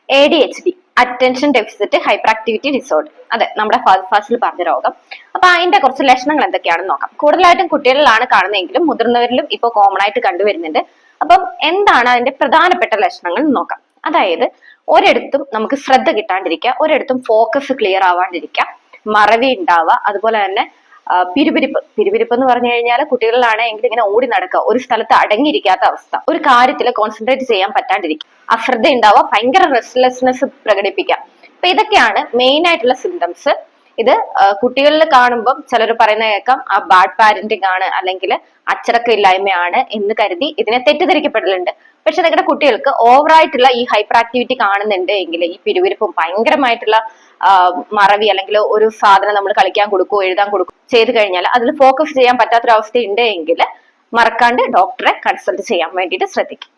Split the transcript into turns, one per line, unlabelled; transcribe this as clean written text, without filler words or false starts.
ADHD, attention deficit hyper activity disorder. അതെ, നമ്മുടെ ഫസ്റ്റിൽ പറഞ്ഞ രോഗം. അപ്പൊ അതിന്റെ കുറച്ച് ലക്ഷണങ്ങൾ എന്തൊക്കെയാണെന്ന് നോക്കാം. കൂടുതലായിട്ടും കുട്ടികളിലാണ് കാണുന്നതെങ്കിലും മുതിർന്നവരിലും ഇപ്പൊ കോമൺ ആയിട്ട് കണ്ടുവരുന്നുണ്ട്. അപ്പം എന്താണ് അതിന്റെ പ്രധാനപ്പെട്ട ലക്ഷണങ്ങൾ എന്ന് നോക്കാം. അതായത് ഒരിടത്തും നമുക്ക് ശ്രദ്ധ കിട്ടാണ്ടിരിക്കുക, ഒരിടത്തും ഫോക്കസ് ക്ലിയർ ആവാണ്ടിരിക്കുക, മറവി ഉണ്ടാവുക, അതുപോലെ തന്നെ പിരിപിരിപ്പ് എന്ന് പറഞ്ഞു കഴിഞ്ഞാൽ കുട്ടികളിലാണെങ്കിൽ ഇങ്ങനെ ഓടി നടക്കുക, ഒരു സ്ഥലത്ത് അടങ്ങിയിരിക്കാത്ത അവസ്ഥ, ഒരു കാര്യത്തിൽ കോൺസെൻട്രേറ്റ് ചെയ്യാൻ പറ്റാണ്ടിരിക്കുക, അശ്രദ്ധ ഉണ്ടാവുക, ഭയങ്കര റെസ്റ്റ്ലെസ്നെസ് പ്രകടിപ്പിക്കാം. അപ്പൊ ഇതൊക്കെയാണ് മെയിൻ ആയിട്ടുള്ള സിംറ്റംസ്. ഇത് കുട്ടികളിൽ കാണുമ്പോൾ ചിലർ പറയുന്ന കേൾക്കാം ബാഡ് പാരന്റിങ് ആണ്, അല്ലെങ്കിൽ അച്ചടക്ക ഇല്ലായ്മയാണ് എന്ന് കരുതി ഇതിനെ തെറ്റിദ്ധരിക്കപ്പെടലുണ്ട്. പക്ഷെ നിങ്ങളുടെ കുട്ടികൾക്ക് ഓവറായിട്ടുള്ള ഈ ഹൈപ്പർ ആക്ടിവിറ്റി കാണുന്നുണ്ട് എങ്കിൽ, ഈ പിരിവിരിപ്പും ഭയങ്കരമായിട്ടുള്ള മറവി, അല്ലെങ്കിൽ ഒരു സാധനം നമ്മൾ കളിക്കാൻ കൊടുക്കുകയോ എഴുതാൻ കൊടുക്കുകയോ ചെയ്ത് കഴിഞ്ഞാൽ അതിൽ ഫോക്കസ് ചെയ്യാൻ പറ്റാത്തൊരവസ്ഥ ഉണ്ട് എങ്കിൽ മറക്കാണ്ട് ഡോക്ടറെ കൺസൾട്ട് ചെയ്യാൻ വേണ്ടിയിട്ട് ശ്രദ്ധിക്കും.